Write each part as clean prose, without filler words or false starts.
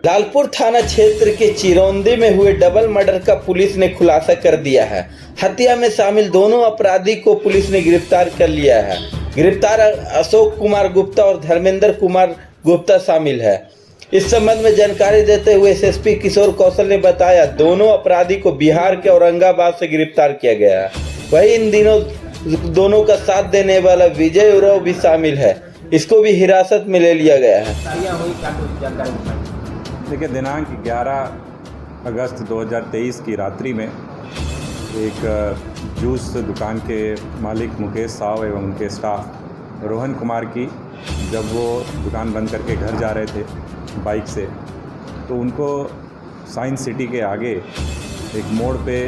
लालपुर थाना क्षेत्र के चिरौंदी में हुए डबल मर्डर का पुलिस ने खुलासा कर दिया है। हत्या में शामिल दोनों अपराधी को पुलिस ने गिरफ्तार कर लिया है। गिरफ्तार अशोक कुमार गुप्ता और धर्मेंद्र कुमार गुप्ता शामिल है। इस संबंध में जानकारी देते हुए एसएसपी किशोर कौशल ने बताया, दोनों अपराधी को बिहार के औरंगाबाद से गिरफ्तार किया गया है। वहीं इन दिनों दोनों का साथ देने वाला विजय उरांव भी शामिल है। इसको भी हिरासत में ले लिया गया है। देखिए, दिनांक 11 अगस्त 2023 की रात्रि में एक जूस दुकान के मालिक मुकेश साव एवं उनके स्टाफ रोहन कुमार की जब वो दुकान बंद करके घर जा रहे थे बाइक से, तो उनको साइंस सिटी के आगे एक मोड़ पे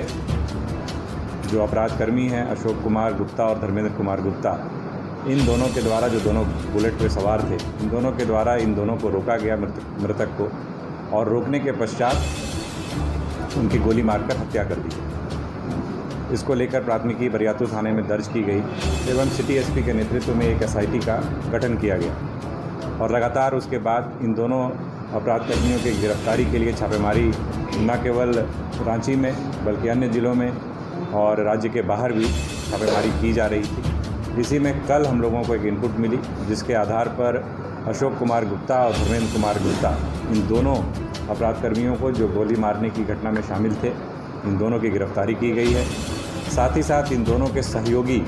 जो अपराधकर्मी हैं अशोक कुमार गुप्ता और धर्मेंद्र कुमार गुप्ता, इन दोनों के द्वारा, जो दोनों बुलेट पे सवार थे, इन दोनों के द्वारा इन दोनों को रोका गया, मृतक को, और रोकने के पश्चात उनकी गोली मारकर हत्या कर दी। इसको लेकर प्राथमिकी बरियातू थाने में दर्ज की गई एवं सिटी एसपी के नेतृत्व में एक एसआईटी का गठन किया गया और लगातार उसके बाद इन दोनों अपराधकर्मियों की गिरफ्तारी के लिए छापेमारी न केवल रांची में बल्कि अन्य ज़िलों में और राज्य के बाहर भी छापेमारी की जा रही थी। इसी में कल हम लोगों को एक इनपुट मिली, जिसके आधार पर अशोक कुमार गुप्ता और धर्मेंद्र कुमार गुप्ता, इन दोनों अपराधकर्मियों को जो गोली मारने की घटना में शामिल थे, इन दोनों की गिरफ्तारी की गई है। साथ ही साथ इन दोनों के सहयोगी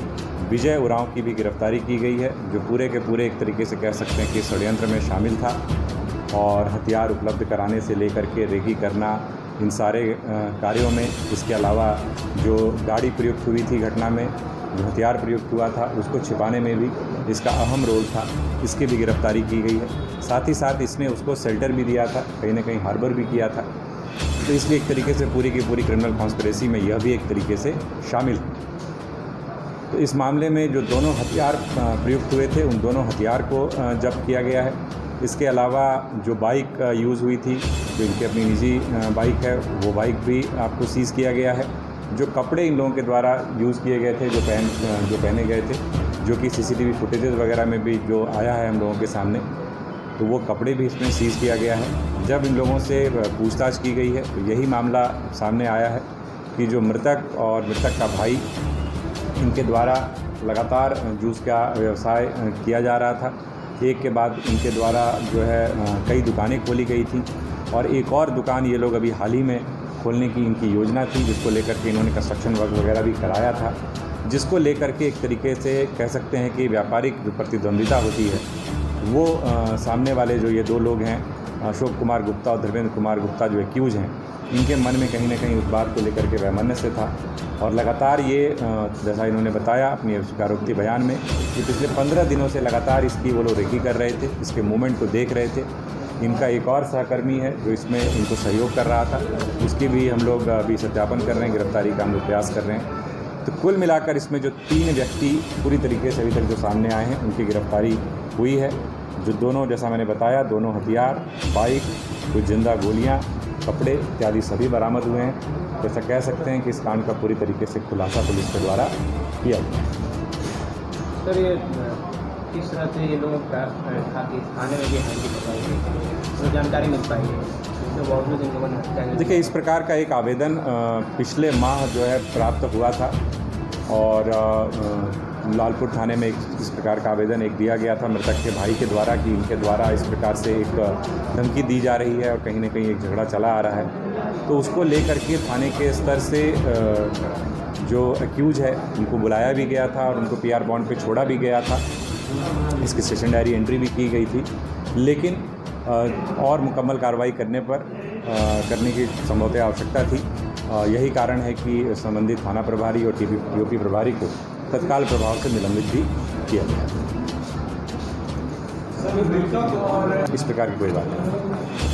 विजय उरांव की भी गिरफ्तारी की गई है, जो पूरे के पूरे एक तरीके से कह सकते हैं कि षड्यंत्र में शामिल था और हथियार उपलब्ध कराने से लेकर के रेकी करना, इन सारे कार्यों में, इसके अलावा जो गाड़ी प्रयुक्त हुई थी घटना में, जो हथियार प्रयुक्त हुआ था, उसको छिपाने में भी इसका अहम रोल था, इसकी भी गिरफ्तारी की गई है। साथ ही साथ इसने उसको शेल्टर भी दिया था, कहीं ना कहीं हार्बर भी किया था, तो इसलिए एक तरीके से पूरी की पूरी क्रिमिनल कॉन्स्पिरेसी में यह भी एक तरीके से शामिल है। तो इस मामले में जो दोनों हथियार प्रयुक्त हुए थे, उन दोनों हथियार को जब्त किया गया है। इसके अलावा जो बाइक यूज़ हुई थी, जो इनकी अपनी निजी बाइक है, वो बाइक भी आपको सीज़ किया गया है। जो कपड़े इन लोगों के द्वारा यूज़ किए गए थे, जो पहने गए थे, जो कि सीसीटीवी फुटेजेस वगैरह में भी जो आया है हम लोगों के सामने, तो वो कपड़े भी इसमें सीज़ किया गया है। जब इन लोगों से पूछताछ की गई है, तो यही मामला सामने आया है कि जो मृतक और मृतक का भाई, इनके द्वारा लगातार जूस का व्यवसाय किया जा रहा था। एक के बाद इनके द्वारा जो है कई दुकानें खोली गई थी और एक और दुकान ये लोग अभी हाल ही में खोलने की इनकी योजना थी, जिसको लेकर के इन्होंने कंस्ट्रक्शन वर्क वगैरह भी कराया था, जिसको लेकर के एक तरीके से कह सकते हैं कि व्यापारिक जो प्रतिद्वंदिता होती है, वो सामने वाले जो ये दो लोग हैं, अशोक कुमार गुप्ता और धर्मेंद्र कुमार गुप्ता, जो एक्यूज़ हैं, इनके मन में कहीं ना कहीं उस बात को लेकर के वैमनस्य था और लगातार ये जैसा इन्होंने बताया अपनी स्वीकारोक्ति बयान में कि पिछले 15 दिनों से लगातार इसकी वो लोग रेकी कर रहे थे, इसके मूवमेंट को देख रहे थे। इनका एक और सहकर्मी है जो इसमें इनको सहयोग कर रहा था, उसकी भी हम लोग अभी सत्यापन कर रहे हैं, गिरफ्तारी का हम लोग प्रयास कर रहे हैं। तो कुल मिलाकर इसमें जो 3 व्यक्ति पूरी तरीके से अभी तक जो सामने आए हैं, उनकी गिरफ्तारी हुई है। जो दोनों, जैसा मैंने बताया, दोनों हथियार, बाइक, कुछ जिंदा गोलियां, कपड़े इत्यादि सभी बरामद हुए हैं। जैसा कह सकते हैं कि इस कांड का पूरी तरीके से खुलासा पुलिस के द्वारा किया गया। सर, ये किस तरह से ये लोग थाने में भी हाजिरी करवाई, तो जानकारी मिल पाई है? देखिए, इस प्रकार का एक आवेदन पिछले माह जो है प्राप्त हुआ था और लालपुर थाने में इस प्रकार का आवेदन एक दिया गया था मृतक के भाई के द्वारा कि इनके द्वारा इस प्रकार से एक धमकी दी जा रही है और कहीं ना कहीं एक झगड़ा चला आ रहा है। तो उसको लेकर के थाने के स्तर से जो एक्यूज है उनको बुलाया भी गया था और उनको पीआर बॉन्ड पे छोड़ा भी गया था। इसकी सेशन डायरी एंट्री भी की गई थी, लेकिन और मुकम्मल कार्रवाई करने की संभवतः आवश्यकता थी। यही कारण है कि संबंधित थाना प्रभारी और टीओपी प्रभारी को तत्काल प्रभाव से निलंबित भी किया गया। इस प्रकार की कोई बात नहीं।